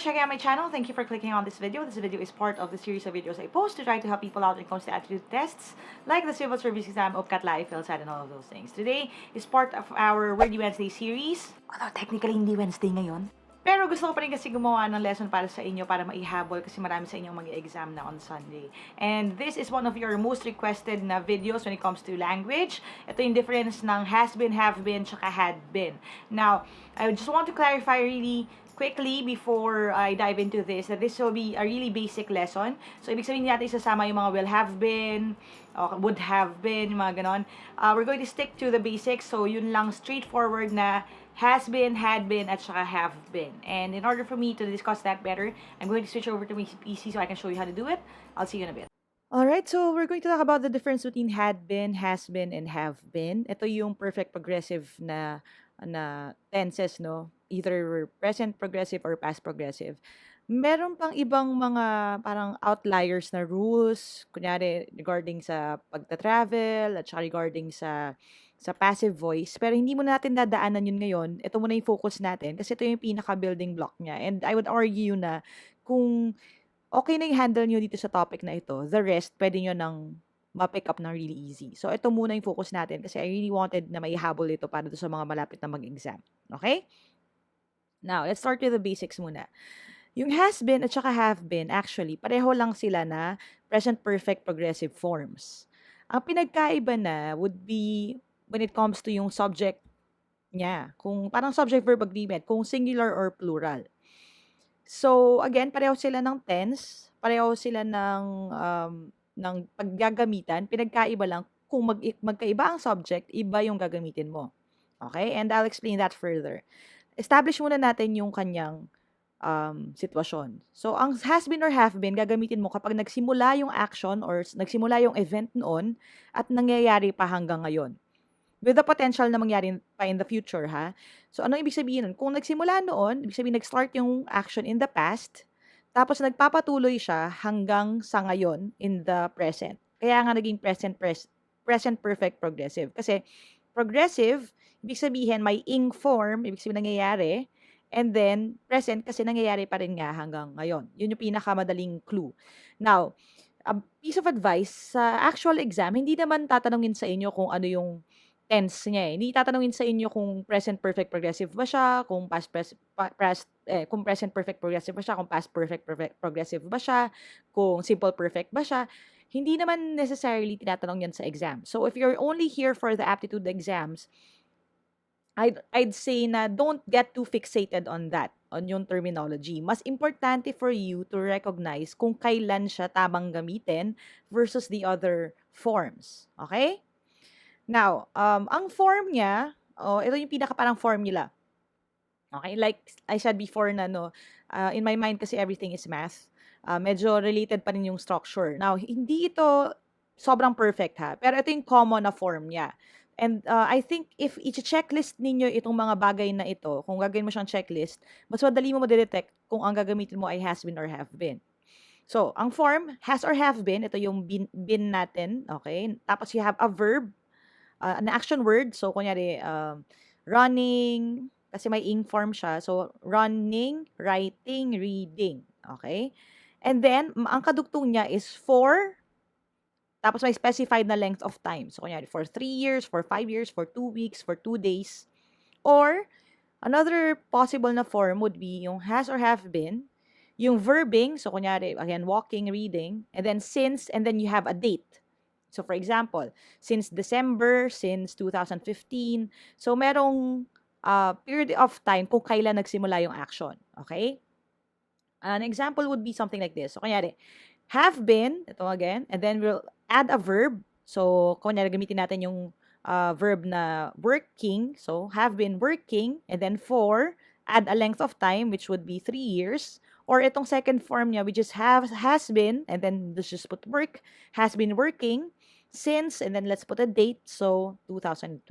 checking out my channel. Thank you for clicking on this video. This video is part of the series of videos I post to try to help people out when it comes to aptitude tests, like the civil service exam, UPCAT Live, PhilSat, and all of those things. Today is part of our Wordy Wednesday series. Although technically hindi Wednesday ngayon. Pero gusto ko pa rin kasi gumawa ng lesson para sa inyo para maihabol kasi marami sa inyong mag-exam na on Sunday. And this is one of your most requested na videos when it comes to language. Ito yung difference ng has been, have been, tsaka had been. Now, I just want to clarify really quickly before I dive into this that this will be a really basic lesson. So, ibig sabihin natin isasama yung mga will have been, would have been, yung mga ganon. We're going to stick to the basics. So, yun lang straightforward na has been, had been, at saka have been. And in order for me to discuss that better, I'm going to switch over to my PC so I can show you how to do it. I'll see you in a bit. Alright, so we're going to talk about the difference between had been, has been, and have been. Ito yung perfect progressive na tenses, no? Either present progressive or past progressive. Meron pang ibang mga parang outliers na rules, kunyari regarding sa pagta-travel at saka regarding sa passive voice, pero hindi mo natin dadaanan yun ngayon. Ito muna yung focus natin kasi ito yung pinaka-building block niya. And I would argue na kung okay na yung handle nyo dito sa topic na ito, the rest, pwede nyo nang ma-pick up na really easy. So, ito muna yung focus natin kasi I really wanted na maihabol ito para sa mga malapit na mag-exam. Okay? Now, let's start with the basics muna. Yung has been at saka have been, actually, pareho lang sila na present perfect progressive forms. Ang pinagkaiba na would be when it comes to yung subject niya. Kung parang subject-verb agreement, kung singular or plural. So, again, pareho sila ng tense, pareho sila ng paggagamitan, pinagkaiba lang kung magkaiba ang subject, iba yung gagamitin mo. Okay? And I'll explain that further. Establish muna natin yung kanyang sitwasyon. So, ang has been or have been, gagamitin mo kapag nagsimula yung action or nagsimula yung event noon at nangyayari pa hanggang ngayon. With the potential na mangyari pa in the future, ha? So, ano ibig sabihin nun? Kung nagsimula noon, ibig sabihin nag-start yung action in the past, tapos nagpapatuloy siya hanggang sa ngayon in the present. Kaya nga naging present perfect progressive. Kasi progressive, ibig sabihin may ing form, ibig sabihin nangyayari, and then present kasi nangyayari pa rin nga hanggang ngayon. Yun yung pinakamadaling clue. Now, a piece of advice, sa actual exam, hindi naman tatanungin sa inyo kung ano yung tense niya eh. Hindi tatanungin sa inyo kung present perfect progressive ba siya, kung kung present perfect progressive ba siya, kung past perfect progressive ba siya, kung simple perfect ba siya. Hindi naman necessarily tinatanong yan sa exam. So if you're only here for the aptitude exams, I'd say na don't get too fixated on that, on yung terminology. Mas importante for you to recognize kung kailan siya tamang gamitin versus the other forms. Okay? Now, ang form niya, ito yung pinaka parang formula. Okay? Like I said before na, in my mind kasi everything is math. Medyo related pa rin yung structure. Now, hindi ito sobrang perfect ha, pero ito yung common na form niya. And I think if i-checklist ninyo itong mga bagay na ito, kung gagawin mo siyang checklist, mas madali mo ma-detect kung ang gagamitin mo ay has been or have been. So, ang form, has or have been, ito yung been natin, okay? Tapos you have a verb, an action word. So, kunyari, running, kasi may ing form siya. So, running, writing, reading. Okay? And then, ang kadugtong niya is for, tapos may specified na length of time. So, kunyari, for 3 years, for 5 years, for 2 weeks, for 2 days. Or, another possible na form would be yung has or have been, yung verbing, so kunyari, again, walking, reading, and then since, and then you have a date. So, for example, since December, since 2015. So, merong period of time kung kailan nagsimula yung action. Okay? An example would be something like this. So, kunyari, have been, ito again, and then we'll add a verb. So, kunyari, gamitin natin yung verb na working. So, have been working, and then for, add a length of time, which would be 3 years. Or itong second form niya, which is has been, and then let's just put work, has been working, since, and then let's put a date, so 2012.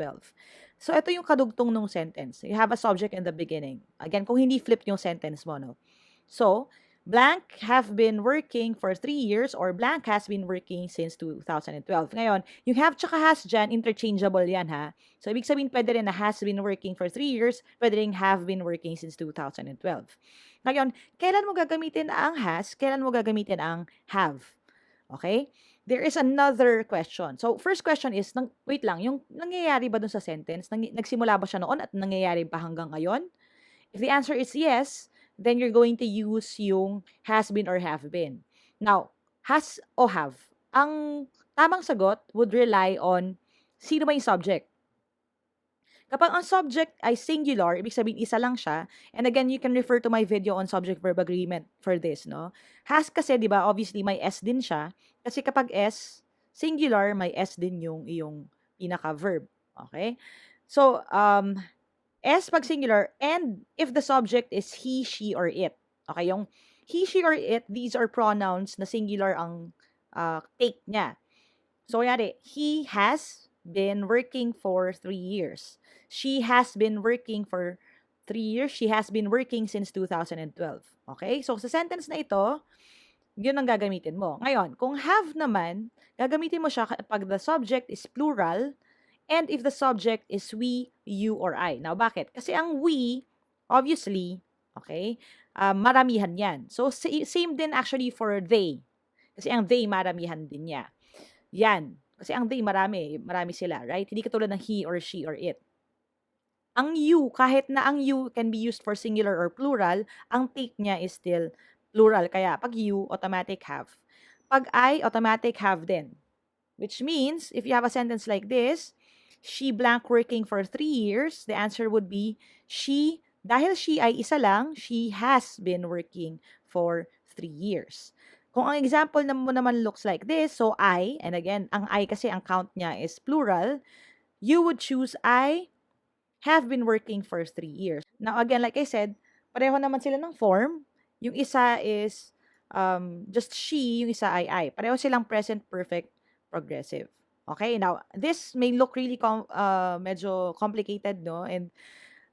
So, ito yung kadugtong ng sentence. You have a subject in the beginning. Again, kung hindi flip yung sentence mo, no? So, blank have been working for 3 years or blank has been working since 2012. Ngayon, yung have tsaka has dyan, interchangeable yan ha. So, ibig sabihin, pwede rin na has been working for 3 years, pwede rin have been working since 2012. Ngayon, kailan mo gagamitin ang has, kailan mo gagamitin ang have? Okay? There is another question. So, first question is, wait lang, yung nangyayari ba dun sa sentence? Nagsimula ba siya noon at nangyayari pa hanggang ngayon? If the answer is yes, then you're going to use yung has been or have been. Now, has o have. Ang tamang sagot would rely on sino ba yung subject. Kapag ang subject ay singular, ibig sabihin isa lang siya. And again, you can refer to my video on subject-verb agreement for this, no? Has kasi, di ba, obviously may S din siya. Kasi kapag S, singular, may S din yung iyong pinaka-verb. Okay? So, S pag singular, and if the subject is he, she, or it. Okay, yung he, she, or it, these are pronouns na singular ang take niya. So, yari, he has been working for 3 years. She has been working for 3 years. She has been working since 2012. Okay? So, sa sentence na ito, yun ang gagamitin mo. Ngayon, kung have naman, gagamitin mo siya kapag the subject is plural and if the subject is we, you, or I. Now, bakit? Kasi ang we, obviously, okay, maramihan yan. So, same din actually for they. Kasi ang they, maramihan din niya. Yan. Kasi ang they, marami sila, right? Hindi katulad ng he or she or it. Ang you, kahit na ang you can be used for singular or plural, ang take niya is still plural. Kaya pag you, automatic have. Pag I, automatic have din. Which means, if you have a sentence like this, she blank working for 3 years, the answer would be, she, dahil she ay isa lang, she has been working for 3 years. Kung ang example mo naman looks like this, so I, and again, ang I kasi ang count niya is plural, you would choose I have been working for 3 years. Now, again, like I said, pareho naman sila ng form. Yung isa is just she, yung isa ay I. Pareho silang present perfect progressive. Okay, now, this may look really medyo complicated, no? And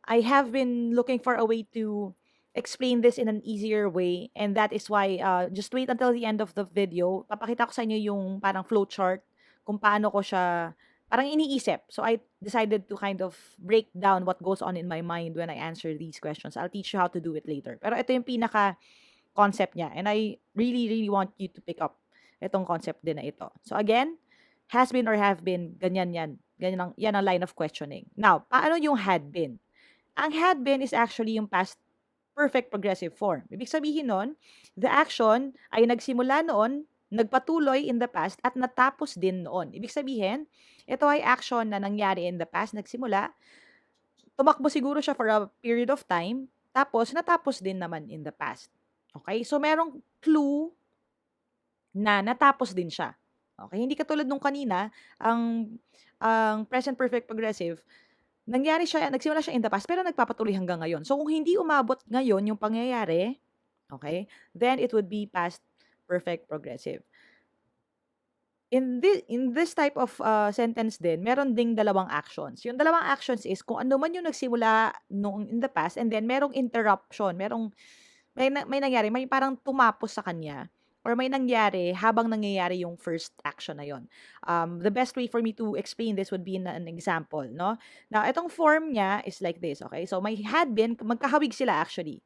I have been looking for a way to explain this in an easier way. And that is why, just wait until the end of the video. Papakita ko sa inyo yung parang flowchart kung paano ko siya parang iniisip. So, I decided to kind of break down what goes on in my mind when I answer these questions. I'll teach you how to do it later. Pero ito yung pinaka-concept niya. And I really, really want you to pick up itong concept din na ito. So, again, has been or have been, ganyan yan. Yan ang line of questioning. Now, paano yung had been? Ang had been is actually yung past perfect progressive form. Ibig sabihin nun, the action ay nagsimula noon, nagpatuloy in the past, at natapos din noon. Ibig sabihin, ito ay action na nangyari in the past, nagsimula, tumakbo siguro siya for a period of time, tapos natapos din naman in the past. Okay? So, merong clue na natapos din siya. Okay? Hindi katulad nung kanina, ang present perfect progressive, nagsimula siya in the past, pero nagpapatuloy hanggang ngayon. So, kung hindi umabot ngayon yung pangyayari, okay, then it would be past perfect progressive. In this type of sentence din, meron ding dalawang actions. Yung dalawang actions is kung ano man yung nagsimula noong in the past and then merong interruption, may nangyari, may parang tumapos sa kanya or may nangyari habang nangyayari yung first action na yon. The best way for me to explain this would be in an example, no? Now, itong form niya is like this, okay? So, may had been, magkahawig sila actually.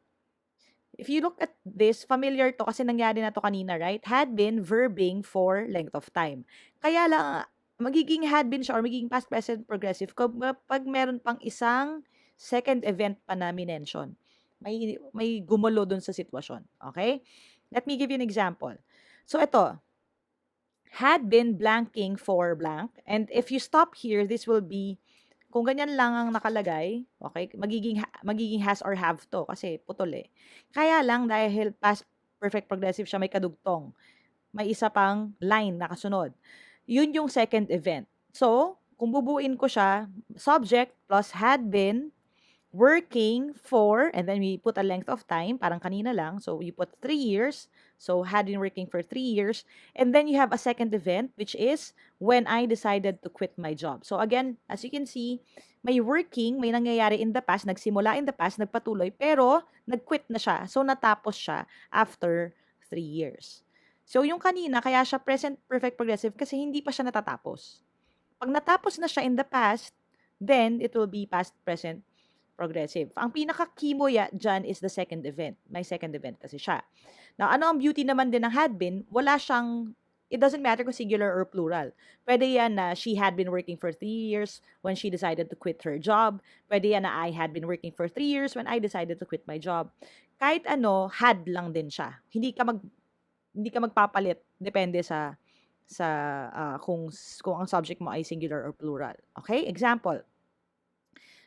If you look at this, familiar to kasi nangyari na to kanina, right? Had been verbing for length of time. Kaya lang, magiging had been siya or magiging past present progressive kapag meron pang isang second event pa na minention. May gumulo dun sa sitwasyon. Okay? Let me give you an example. So, ito. Had been blanking for blank. And if you stop here, this will be, kung ganyan lang ang nakalagay, okay, magiging has or have to kasi putol eh. Kaya lang dahil past perfect progressive siya, may kadugtong. May isa pang line na kasunod. Yun yung second event. So, kung bubuin ko siya, subject plus had been working for, and then we put a length of time, parang kanina lang. So, you put 3 years. So, had been working for 3 years. And then you have a second event, which is when I decided to quit my job. So, again, as you can see, may working, may nangyayari in the past, nagsimula in the past, nagpatuloy, pero nag-quit na siya. So, natapos siya after 3 years. So, yung kanina, kaya siya present perfect progressive kasi hindi pa siya natatapos. Pag natapos na siya in the past, then it will be past present progressive. Ang pinaka-key mo dyan is the second event. May second event kasi siya. Now, ano ang beauty naman din ng had been? Wala siyang, it doesn't matter kung singular or plural. Pwede yan na she had been working for 3 years when she decided to quit her job. Pwede yan na I had been working for 3 years when I decided to quit my job. Kahit ano, had lang din siya. Hindi ka magpapalit depende sa kung ang subject mo ay singular or plural. Okay? Example.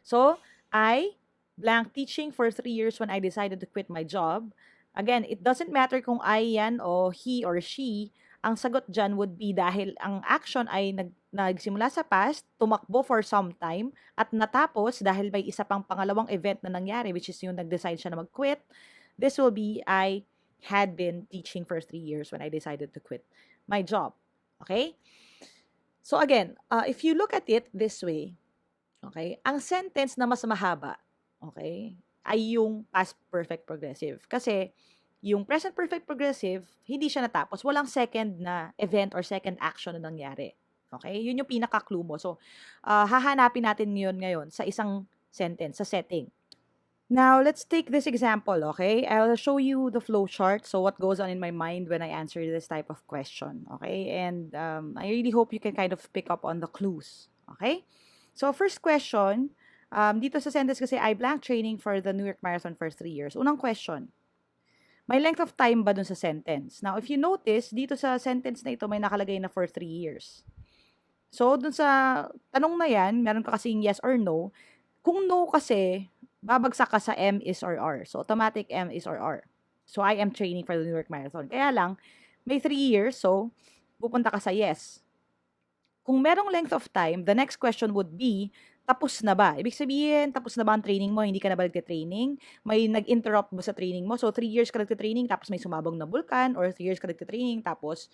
So, I blank teaching for 3 years when I decided to quit my job. Again, it doesn't matter kung I yan o he or she. Ang sagot dyan would be dahil ang action ay nagsimula sa past, tumakbo for some time, at natapos dahil may isa pang pangalawang event na nangyari, which is yung nag-decide siya na mag-quit. This will be, I had been teaching for 3 years when I decided to quit my job. Okay? So again, if you look at it this way, okay, ang sentence na mas mahaba, okay, ay yung past perfect progressive. Kasi yung present perfect progressive, hindi siya natapos. Walang second na event or second action na nangyari. Okay? Yun yung pinaka-clue mo. So, hahanapin natin yun ngayon sa isang sentence, sa setting. Now, let's take this example, okay? I'll show you the flow chart, so what goes on in my mind when I answer this type of question, okay? And I really hope you can kind of pick up on the clues, okay? So, first question, dito sa sentence kasi, I blank training for the New York Marathon for 3 years. Unang question, may length of time ba dun sa sentence? Now, if you notice, dito sa sentence na ito, may nakalagay na for 3 years. So, dun sa tanong na yan, meron ka kasing yes or no. Kung no kasi, babagsak ka sa M is or R. So, automatic M is or R. So, I am training for the New York Marathon. Kaya lang, may 3 years, so, pupunta ka sa yes. Kung merong length of time, the next question would be, tapos na ba? Ibig sabihin, tapos na ba ang training mo? Hindi ka na ba nagte-training? May nag-interrupt ba sa training mo? So, 3 years ka nagte-training, tapos may sumabog na bulkan, or 3 years ka nagte-training, tapos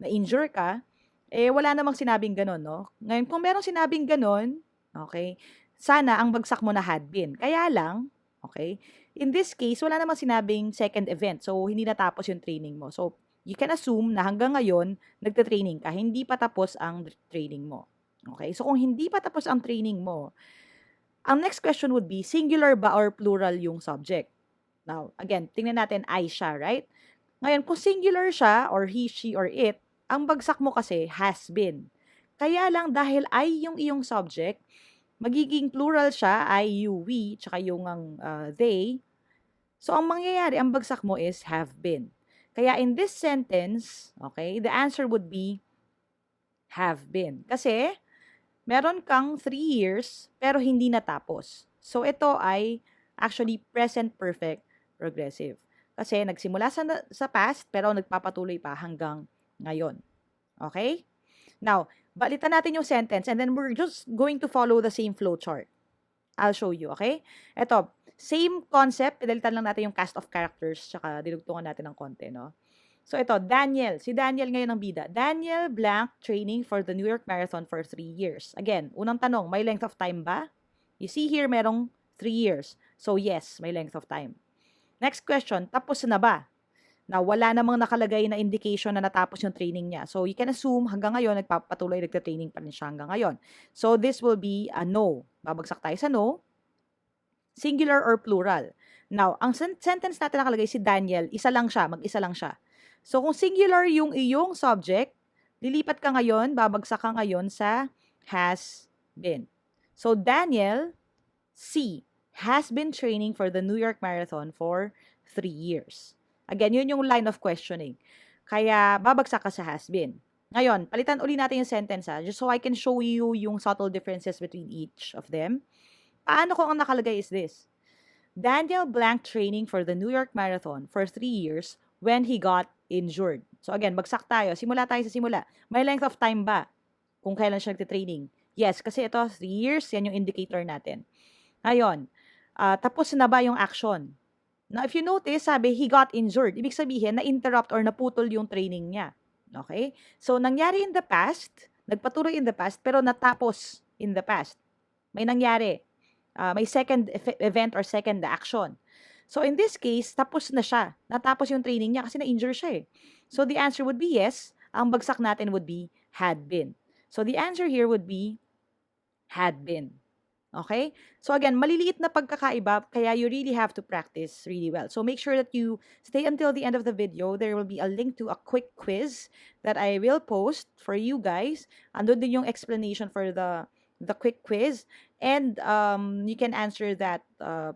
na-injure ka. Eh, wala namang sinabing ganun, no? Ngayon, kung merong sinabing ganun, okay, sana ang bagsak mo na had been. Kaya lang, okay, in this case, wala namang sinabing second event. So, hindi natapos yung training mo. So, you can assume na hanggang ngayon, nagte-training ka. Hindi pa tapos ang training mo. Okay? So, kung hindi pa tapos ang training mo, ang next question would be, singular ba or plural yung subject? Now, again, tingnan natin, I siya, right? Ngayon, kung singular siya, or he, she, or it, ang bagsak mo kasi has been. Kaya lang, dahil I yung iyong subject, magiging plural siya, I, you, we, tsaka yung they. So, ang mangyayari, ang bagsak mo is have been. Kaya in this sentence, okay, the answer would be have been. Kasi, meron kang 3 years, pero hindi natapos. So, ito ay actually present perfect progressive. Kasi, nagsimula sa past, pero nagpapatuloy pa hanggang ngayon. Okay? Now, balitan natin yung sentence, and then we're just going to follow the same flow chart. I'll show you, okay? Ito, same concept, pinalitan lang natin yung cast of characters, tsaka dinugtungan natin ng konti, no? So, ito, Daniel. Si Daniel ngayon ang bida. Daniel blank training for the New York Marathon for 3 years. Again, unang tanong, may length of time ba? You see here, merong 3 years. So, yes, may length of time. Next question, tapos na ba? Now, wala namang nakalagay na indication na natapos yung training niya. So, you can assume hanggang ngayon, nagpapatuloy, nagta-training pa rin siya hanggang ngayon. So, this will be a no. Babagsak tayo sa no. Singular or plural. Now, ang sentence natin nakalagay si Daniel, isa lang siya, mag-isa lang siya. So, kung singular yung iyong subject, lilipat ka ngayon, babagsak ka ngayon sa has been. So, Daniel, C, has been training for the New York Marathon for 3 years. Again, yun yung line of questioning. Kaya, babagsak ka sa has been. Ngayon, palitan uli natin yung sentence, just so I can show you yung subtle differences between each of them. Paano kung ang nakalagay is this? Daniel blank training for the New York Marathon for 3 years when he got injured. So again, bagsak tayo. Simula tayo sa simula. May length of time ba? Kung kailan siya nagtitraining? Yes, kasi ito, 3 years, yan yung indicator natin. Ngayon, tapos na ba yung action? Now, if you notice, sabi, he got injured. Ibig sabihin, na-interrupt or naputol yung training niya. Okay? So, nangyari in the past, nagpatuloy in the past, pero natapos in the past. May nangyari. May second event or second action. So, in this case, tapos na siya. Natapos yung training niya kasi na-injure siya eh. So, the answer would be yes. Ang bagsak natin would be had been. So, the answer here would be had been. Okay? So again, maliliit na pagkakaiba, kaya you really have to practice really well. So make sure that you stay until the end of the video. There will be a link to a quick quiz that I will post for you guys. Andun din yung explanation for the quick quiz. And you can answer that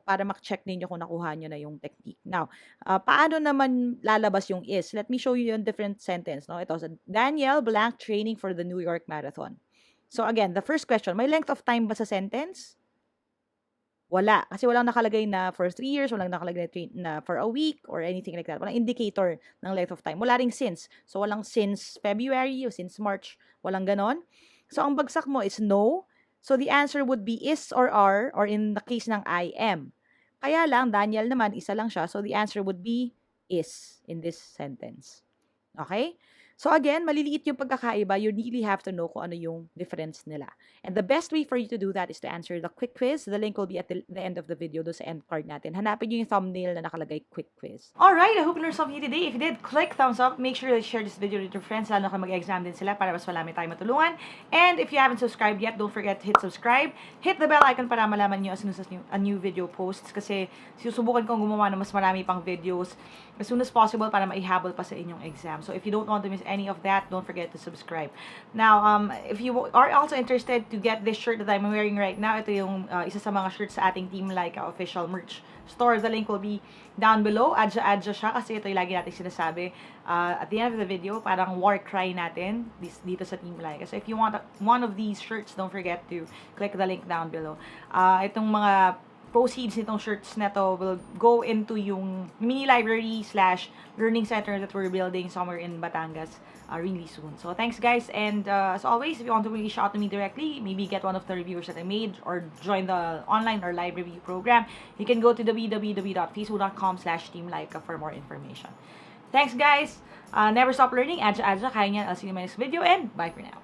para mak-check ninyo kung nakuha nyo na yung technique. Now, paano naman lalabas yung is? Let me show you yung different sentence. No? Ito, Daniel blank training for the New York Marathon. So again, the first question, may length of time ba sa sentence? Wala. Kasi walang nakalagay na for 3 years, walang nakalagay na for a week, or anything like that. Walang indicator ng length of time. Wala ring since. So walang since February o since March. Walang ganon. So ang bagsak mo is no. So the answer would be is or are, or in the case ng I am. Kaya lang, Daniel naman, isa lang siya. So the answer would be is in this sentence. Okay? So again, maliliit yung pagkakaiba. You really have to know kung ano yung difference nila. And the best way for you to do that is to answer the quick quiz. The link will be at the end of the video doon sa end card natin. Hanapin nyo yung thumbnail na nakalagay quick quiz. Alright, I hope you learned something today. If you did, click thumbs up. Make sure to share this video with your friends. Lalo kung mag-exam din sila para mas marami tayong matulungan. And if you haven't subscribed yet, don't forget to hit subscribe. Hit the bell icon para malaman nyo as soon as a new video posts. Kasi susubukan kong gumawa ng mas marami pang videos as soon as possible para maihabol pa sa inyong exam. So if you don't want to miss any of that, don't forget to subscribe. Now, if you are also interested to get this shirt that I'm wearing right now, ito yung isa sa mga shirts sa ating Team Laika official merch store. The link will be down below. Adja siya kasi ito yung lagi natin sinasabi at the end of the video, parang war cry natin dito sa Team Laika. So if you want one of these shirts, don't forget to click the link down below. Itong mga proceeds nitong shirts na to will go into yung mini library / learning center that we're building somewhere in Batangas really soon. So thanks guys, and as always, if you want to reach out to me directly, maybe get one of the reviewers that I made or join the online or live review program, you can go to www.facebook.com/teamlaika for more information. Thanks guys, never stop learning. Adja, kaya niyan. I'll see you in my next video, and bye for now.